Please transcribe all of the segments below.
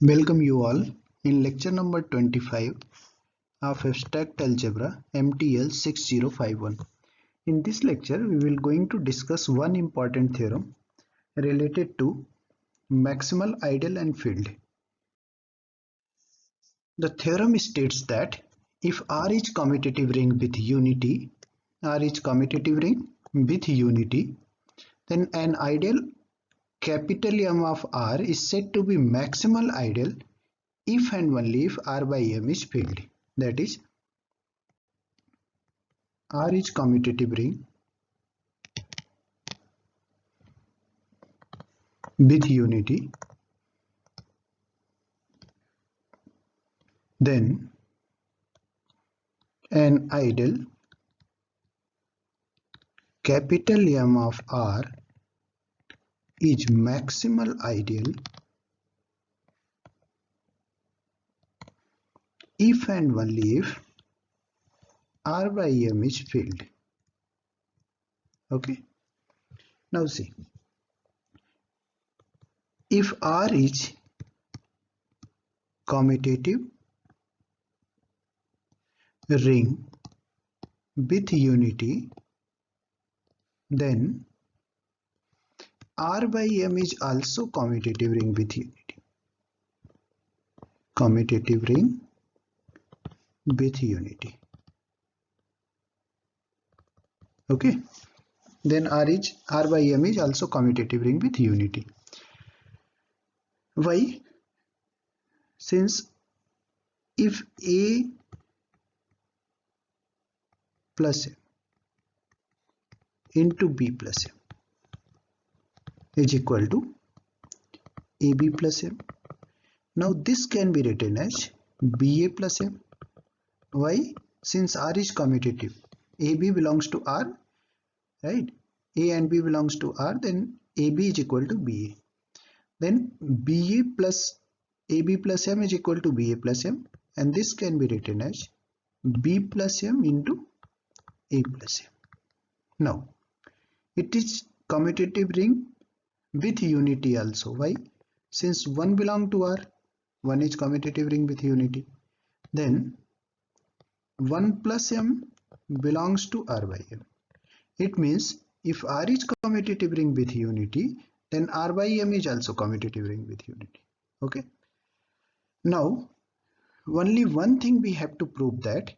Welcome you all in lecture number 25 of Abstract Algebra MTL 6051. In this lecture, we will going to discuss one important theorem related to maximal ideal and field. The theorem states that if R is commutative ring with unity, then an ideal capital M of R is said to be maximal ideal if and only if R by M is field. That is, R is commutative ring with unity, then an ideal capital M of R is maximal ideal if and only if R by M is field. Okay. Now see, if R is commutative ring with unity, then R by M is also commutative ring with unity. Commutative ring with unity. Okay. Then R by M is also commutative ring with unity. Why? Since if A plus M into B plus M is equal to AB plus M. Now this can be written as BA plus M. Why? Since R is commutative, AB belongs to R, right? A and B belongs to R, then AB is equal to BA. Then BA plus AB plus M is equal to BA plus M, and this can be written as B plus M into A plus M. Now, it is commutative ring with unity also. Why? Since one belongs to R, one is commutative ring with unity. Then 1 plus M belongs to R by M. It means if R is commutative ring with unity, then R by M is also commutative ring with unity. Okay. Now, only one thing we have to prove, that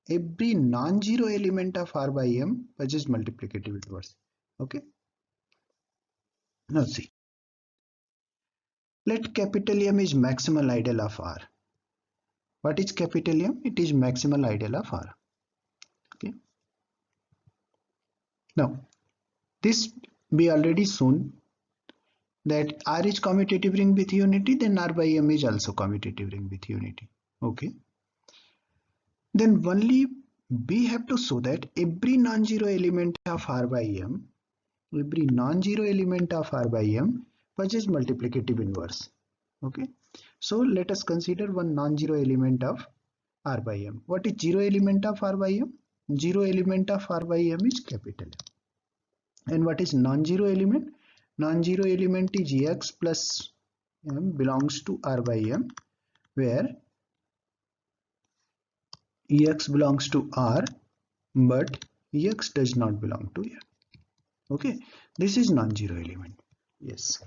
every non-zero element of R by M possesses multiplicative inverse. Okay. Now see. Let capital M is maximal ideal of R. What is capital M? It is maximal ideal of R. Okay. Now, this we already shown that R is commutative ring with unity, then R by M is also commutative ring with unity. Okay. Then only we have to show that every non-zero element of R by M, possesses multiplicative inverse. Okay. So let us consider one non-zero element of R by M. What is zero element of R by M? Zero element of R by M is capital M. And what is non-zero element? Non-zero element is X plus M belongs to R by M, where X belongs to R, but X does not belong to M. Okay, this is non-zero element. Yes.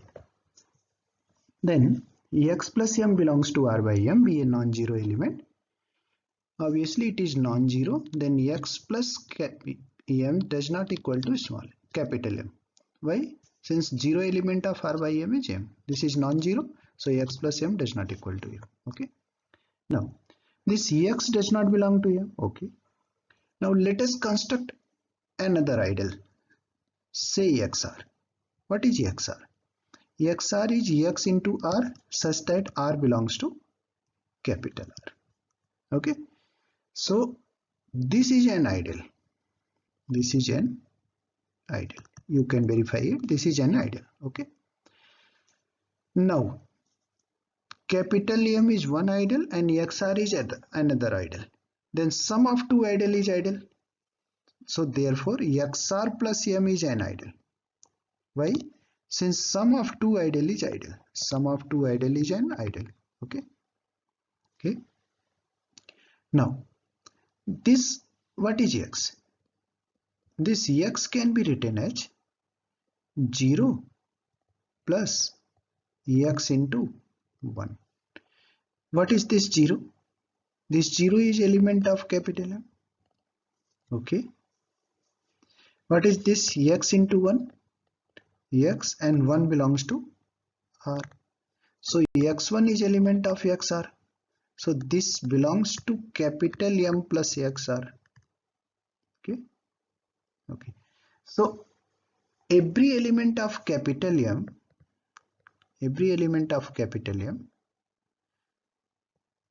Then X plus M belongs to R by M, be a non-zero element. Obviously, it is non-zero. Then X plus M does not equal to small capital M. Why? Since zero element of R by M is M. This is non-zero, so X plus M does not equal to M. Okay. Now, this X does not belong to M. Okay. Now, let us construct another ideal. Say XR. What is XR? XR is X into R such that R belongs to capital R. Okay. So, this is an ideal. This is an ideal. You can verify it. This is an ideal. Okay. Now, capital M is one ideal and XR is another ideal. Then sum of two ideal is ideal. So therefore XR plus M is an ideal. Why? Since sum of two ideal is ideal. Sum of two ideal is an ideal. Okay. Okay. Now this, what is x? This x can be written as 0 plus x into 1. What is this 0? This 0 is element of capital M. Okay. What is this x into 1? X and 1 belongs to R. So x1 is element of xr. So this belongs to capital M plus xr. Okay. Okay. So every element of capital M,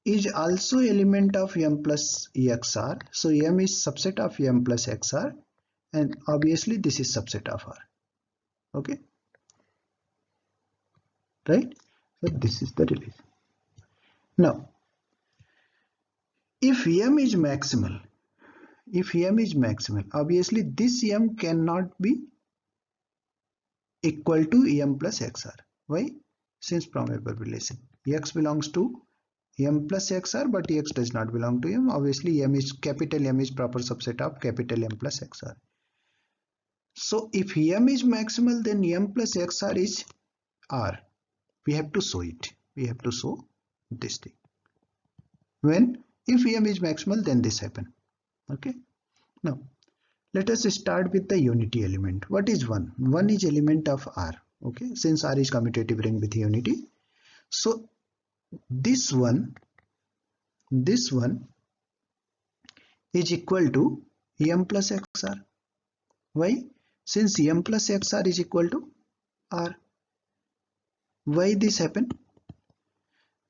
is also element of M plus xr. So M is subset of M plus xr, and obviously this is subset of R. Okay. Right. So this is the relation. Now, if M is maximal, obviously this M cannot be equal to M plus xr. Why? Since promoter relation. X belongs to M plus xr, but x does not belong to M. Obviously capital M is proper subset of capital M plus xr. So if M is maximal, then M plus xr is R. We have to show it. We have to show this thing. When if M is maximal, then this happen. Okay. Now let us start with the unity element. What is 1? 1 is element of R. Okay. Since R is commutative ring with unity, so this one is equal to M plus xr. Why? Since M plus xr is equal to R. Why this happen?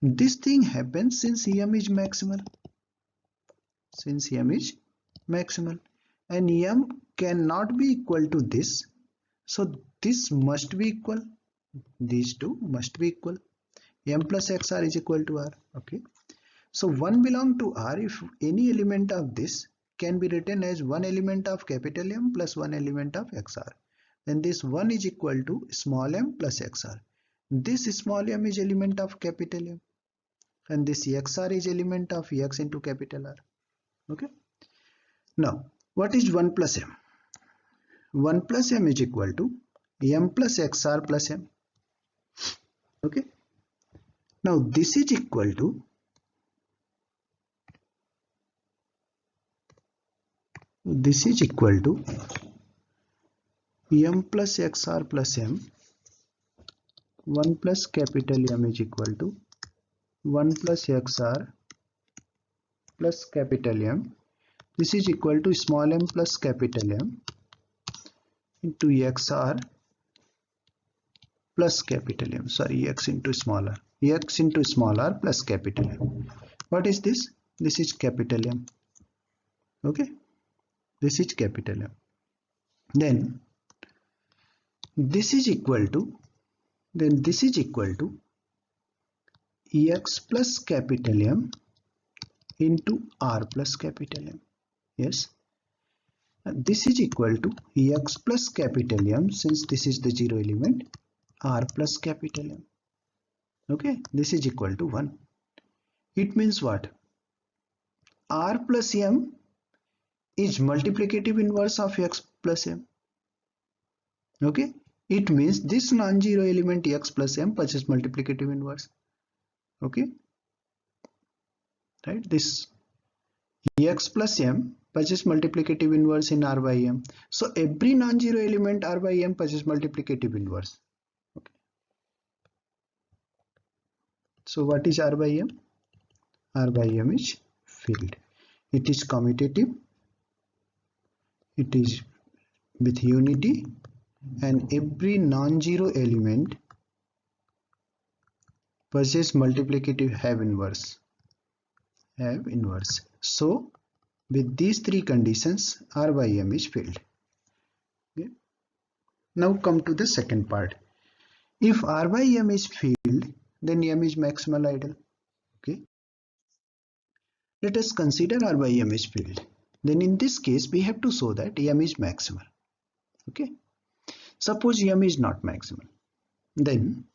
This thing happens since M is maximal. And M cannot be equal to this. So this must be equal. These two must be equal. M plus xr is equal to R. Okay. So 1 belong to R if any element of this can be written as one element of capital M plus one element of xr. Then this 1 is equal to small m plus xr. This small m is element of capital M. And this xr is element of x into capital R. Okay. Now, what is 1 plus m? 1 plus m is equal to m plus xr plus m. Okay. Now, this is equal to m plus xr plus m. 1 plus capital M is equal to 1 plus xr plus capital M. This is equal to small m plus capital M into xr plus capital M. Sorry, x into small r plus capital M. What is this? This is capital M. Okay. This is capital M. Then this is equal to x plus capital M into r plus capital M. Yes. This is equal to x plus capital M, since this is the 0 element, r plus capital M. Okay. This is equal to 1. It means what? R plus M is multiplicative inverse of x plus m. Okay. It means this non-zero element x plus m possesses multiplicative inverse. Okay. Right. This x plus m possesses multiplicative inverse in r by m. So every non-zero element r by m possesses multiplicative inverse. Okay. So what is r by m? R by m is field. It is commutative. It is with unity, and every non-zero element possesses multiplicative have inverse. So with these three conditions, R by M is field. Okay. Now come to the second part. If R by M is field, then M is maximal ideal. Okay. Let us consider R by M is field. Then in this case, we have to show that M is maximal. Okay. Suppose M is not maximal. Then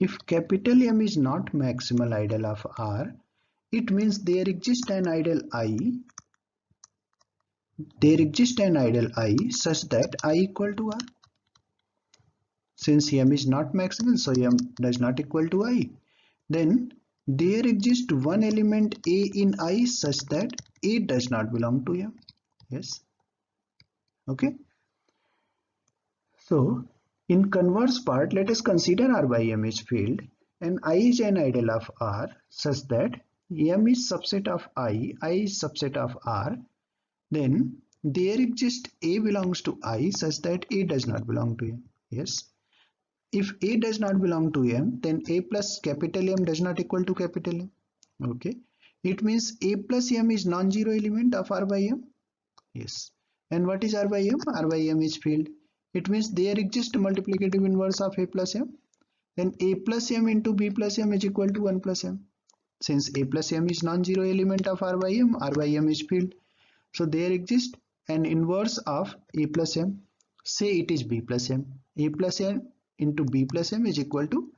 if capital M is not maximal ideal of R, it means there exists an ideal I. There exists an ideal I such that I equal to R. Since M is not maximal, so M does not equal to I. Then there exists one element A in I such that A does not belong to M. Yes. Okay. So in converse part, let us consider R by M is field and I is an ideal of R such that M is subset of I is subset of R. Then there exists A belongs to I such that A does not belong to M. Yes. If A does not belong to M, then A plus capital M does not equal to capital M. Okay. It means A plus M is non-zero element of R by M. Yes. And what is R by M? R by M is field. It means there exists multiplicative inverse of A plus M. Then A plus M into B plus M is equal to 1 plus M. Since A plus M is non-zero element of R by M is field. So there exists an inverse of A plus M. Say it is B plus M. A plus M into B plus M is equal to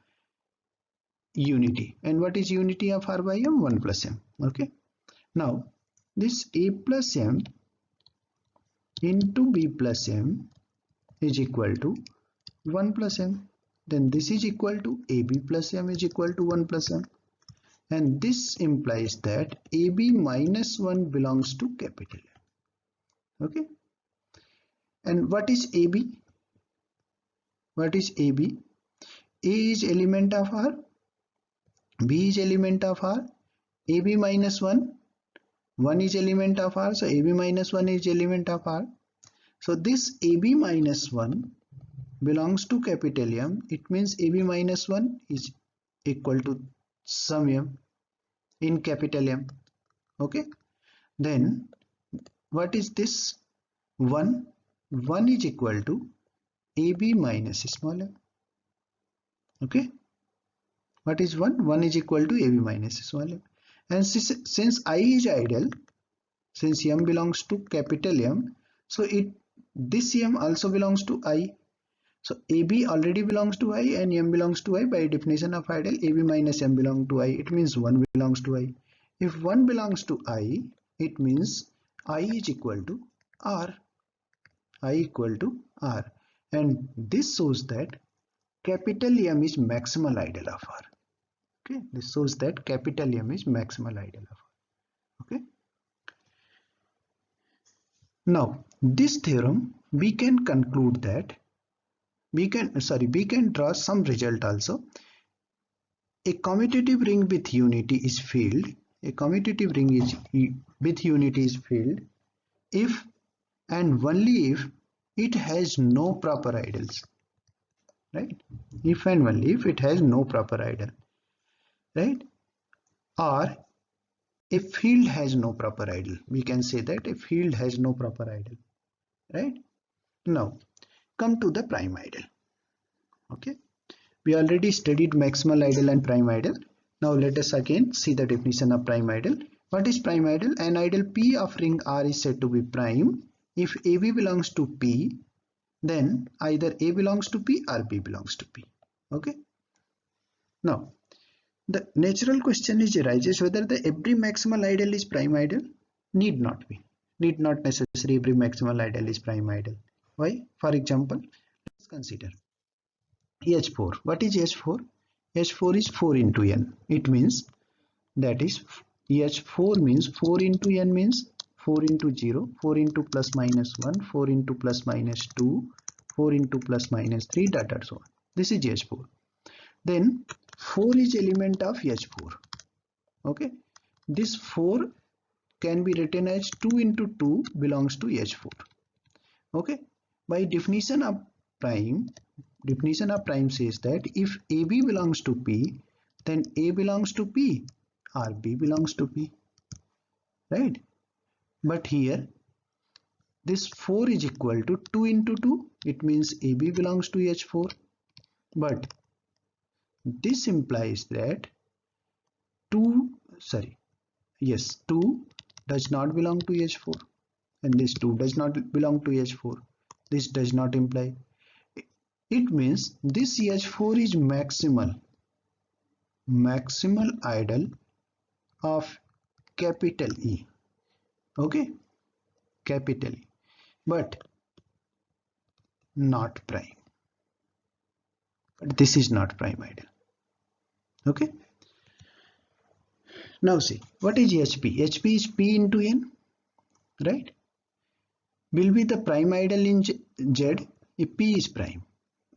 unity. And what is unity of R by M? 1 plus M. Okay. Now this A plus M into B plus M is equal to 1 plus M. Then this is equal to AB plus M is equal to 1 plus M. And this implies that AB minus 1 belongs to capital M. Okay. And what is AB? What is AB? A is element of R, B is element of R, AB minus 1, 1 is element of R, so AB minus 1 is element of R. So this AB minus 1 belongs to capital M. It means AB minus 1 is equal to some M in capital M. Okay. Then what is this? 1 is equal to AB minus small m. Okay. What is 1? 1 is equal to AB minus small m. And since I is ideal, since M belongs to capital M, so this M also belongs to I. So AB already belongs to I and M belongs to I. By definition of ideal, AB minus M belongs to I. It means 1 belongs to I. If 1 belongs to I, it means I is equal to R. I equal to R. And this shows that capital M is maximal ideal of R. Okay, this shows that capital M is maximal ideal of R. Okay. Now, this theorem we can conclude that we can draw some result also. A commutative ring with unity is field. A commutative ring is with unity is field if and only if it has no proper ideals. Right? If and only if it has no proper ideal. Right? Or a field has no proper ideal. We can say that a field has no proper ideal. Right? Now, come to the prime ideal. Okay. We already studied maximal ideal and prime ideal. Now let us again see the definition of prime ideal. What is prime ideal? An ideal P of ring R is said to be prime if AB belongs to P, then either A belongs to P or B belongs to P. Okay. Now, the natural question arises whether every maximal ideal is prime ideal. Need not be. Need not necessary every maximal ideal is prime ideal. Why? For example, let's consider H4. What is H4? H4 is 4 into n. It means that is H4 means 4 into n means 4 into 0, 4 into plus minus 1, 4 into plus minus 2, 4 into plus minus 3, dot dot so on. This is H4. Then 4 is element of H4. Okay. This 4 can be written as 2 into 2 belongs to H4. Okay. By definition of prime says that if AB belongs to P, then A belongs to P or B belongs to P. Right? But here this 4 is equal to 2 into 2. It means AB belongs to H4. But this implies that 2 does not belong to H4 and this 2 does not belong to H4. This does not imply. It means this H4 is maximal maximal idol of capital E. Okay, capital E, but not prime. But this is not prime idol. Okay. Now see, what is HP? HP is P into N, right? Will be the prime idol in Z if P is prime.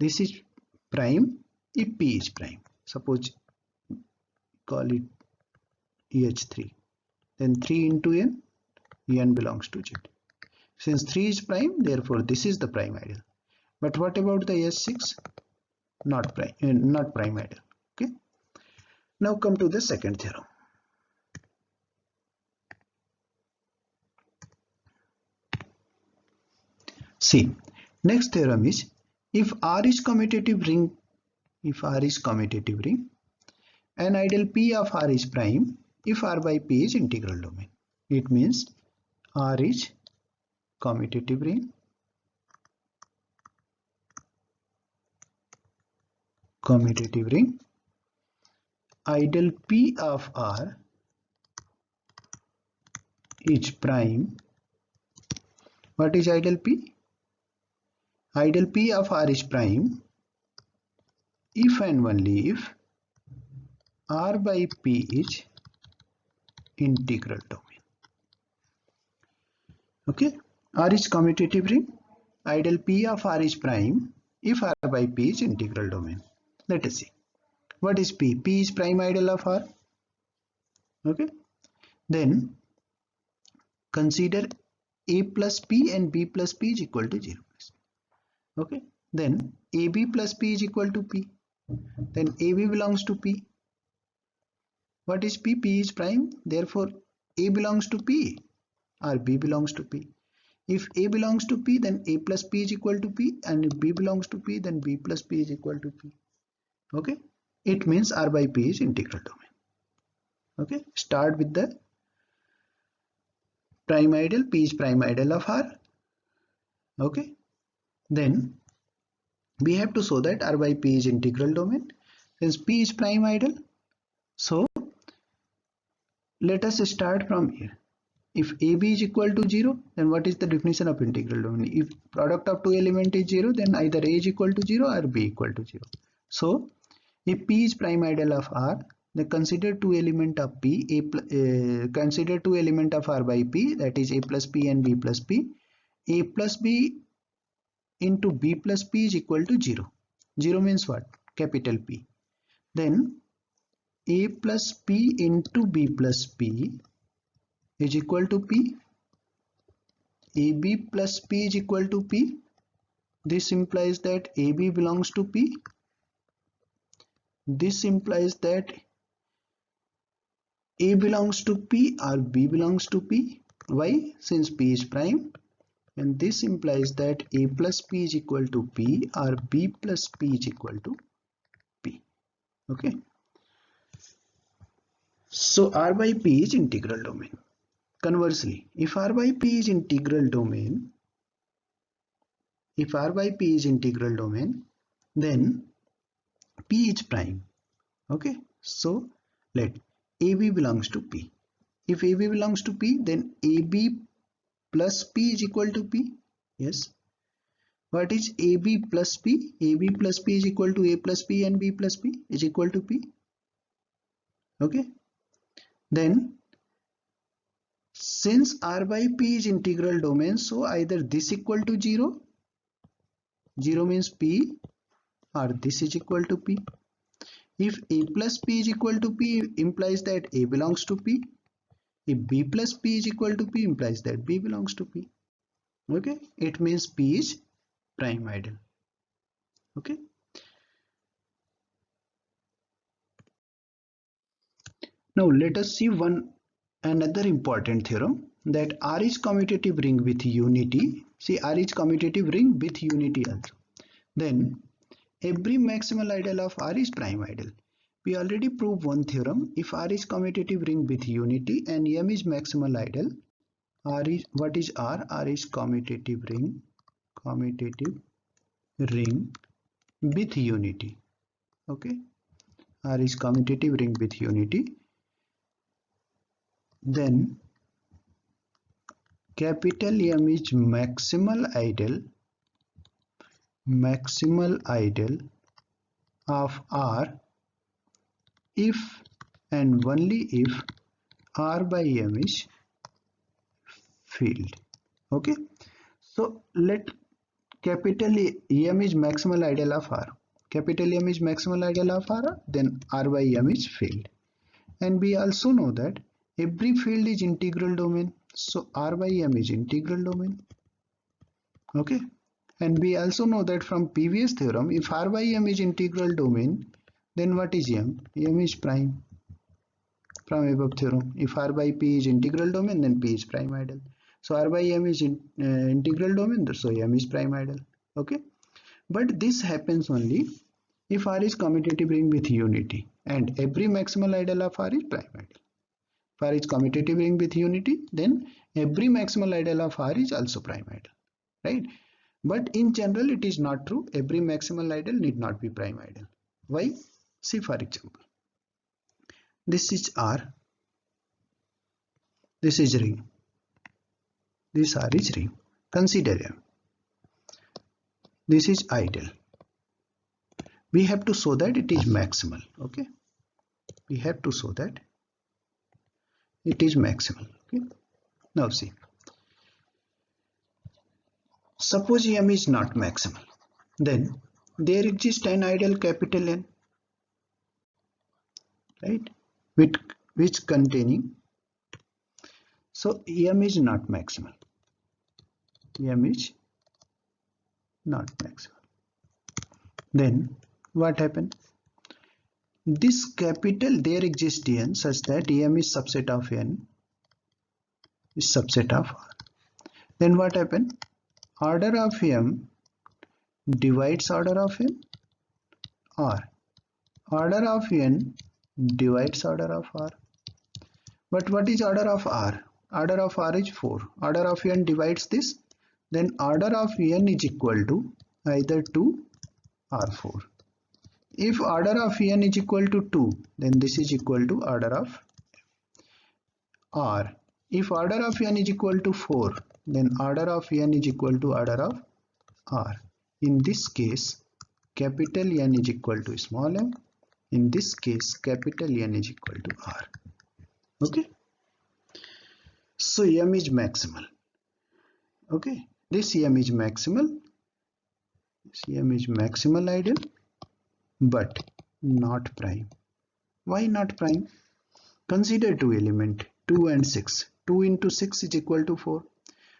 This is prime if P is prime. Suppose call it EH3. Then 3 into N, N belongs to Z. Since 3 is prime, therefore this is the prime idol. But what about the S6? Not prime idol. Okay. Now come to the second theorem. See, next theorem is if R is commutative ring, an idol P of R is prime if R by P is integral domain. It means R is commutative ring, idol P of R is prime. What is idol P? Idol P of R is prime if and only if R by P is integral domain. Okay, R is commutative ring, idol P of R is prime if R by P is integral domain. Let us see. What is P? P is prime idol of R. Okay, then consider A plus P and B plus P is equal to 0. Okay, then AB plus P is equal to P. Then AB belongs to P. What is P? P is prime. Therefore, A belongs to P or B belongs to P. If A belongs to P, then A plus P is equal to P, and if B belongs to P, then B plus P is equal to P. Okay, it means R by P is integral domain. Okay, start with the prime idol. P is prime idol of R. Okay, then we have to show that R by P is integral domain. Since P is prime idol, so let us start from here. If AB is equal to 0, then what is the definition of integral domain? If product of two elements is 0, then either A is equal to 0 or B equal to 0. So if P is prime idol of R, then consider two element of P. Consider two element of R by P, that is A plus P and B plus P. A plus B into B plus P is equal to 0. 0 means what? Capital P. Then A plus P into B plus P is equal to P. AB plus P is equal to P. This implies that AB belongs to P. This implies that A belongs to P or B belongs to P. Why? Since P is prime. And this implies that A plus P is equal to P or B plus P is equal to P. Okay. So R by P is integral domain. Conversely, if R by P is integral domain, then P is prime. Okay, so let AB belongs to P. If AB belongs to P, then AB plus P is equal to P. Yes. What is AB plus P? AB plus P is equal to A plus P and B plus P is equal to P. Okay. Then since R by P is integral domain, so either this equal to 0, 0 means P, or this is equal to P. If A plus P is equal to P, implies that A belongs to P. If B plus P is equal to P, implies that B belongs to P. Okay, it means P is prime idol. Okay. Now let us see another important theorem, that R is commutative ring with unity. See, R is commutative ring with unity also. Then every maximal idol of R is prime idol. We already proved one theorem. If R is commutative ring with unity and M is maximal idol, what is R? R is commutative ring with unity. Okay, R is commutative ring with unity, then capital M is maximal ideal of R if and only if R by M is field. Okay, so let capital M is maximal ideal of R. Capital M is maximal ideal of R, then R by M is field. And we also know that every field is integral domain, so R by M is integral domain. Okay, and we also know that from previous theorem, if R by M is integral domain, then what is M? M is prime. From above theorem, if R by P is integral domain, then P is prime ideal. So R by M is integral domain, so M is prime ideal. Okay, but this happens only if R is commutative ring with unity, and every maximal ideal of R is prime ideal. If R is commutative ring with unity, then every maximal ideal of R is also prime ideal, right? But in general, it is not true. Every maximal ideal need not be prime ideal. Why? See, for example, this is R, this is ring, this R is ring. Consider M. This is ideal. We have to show that it is maximal. Okay, we have to show that it is maximal. Okay, now see, suppose M is not maximal, then there exists an ideal capital N, right, which containing, so M is not maximal. M is not maximal. Then what happened? This capital, there exists N such that M is subset of N is subset of R. Then what happened? Order of M divides order of N, or order of N divides order of R. But what is order of R? Order of R is 4. Order of N divides this, then order of N is equal to either 2 or 4. If order of N is equal to 2, then this is equal to order of, or if order of N is equal to 4, then order of N is equal to order of R. In this case, capital N is equal to small m. In this case, capital N is equal to R. Okay, so M is maximal. Okay, this M is maximal. This M is maximal ideal, but not prime. Why not prime? Consider two elements, 2 and 6. 2 into 6 is equal to 4.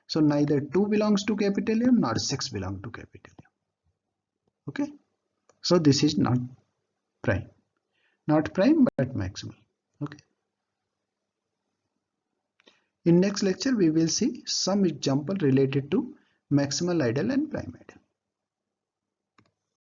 So neither 2 belongs to capital M nor 6 belongs to capital M. Okay, so this is not prime. Not prime but maximal. Okay. In next lecture we will see some example related to maximal ideal and prime ideal.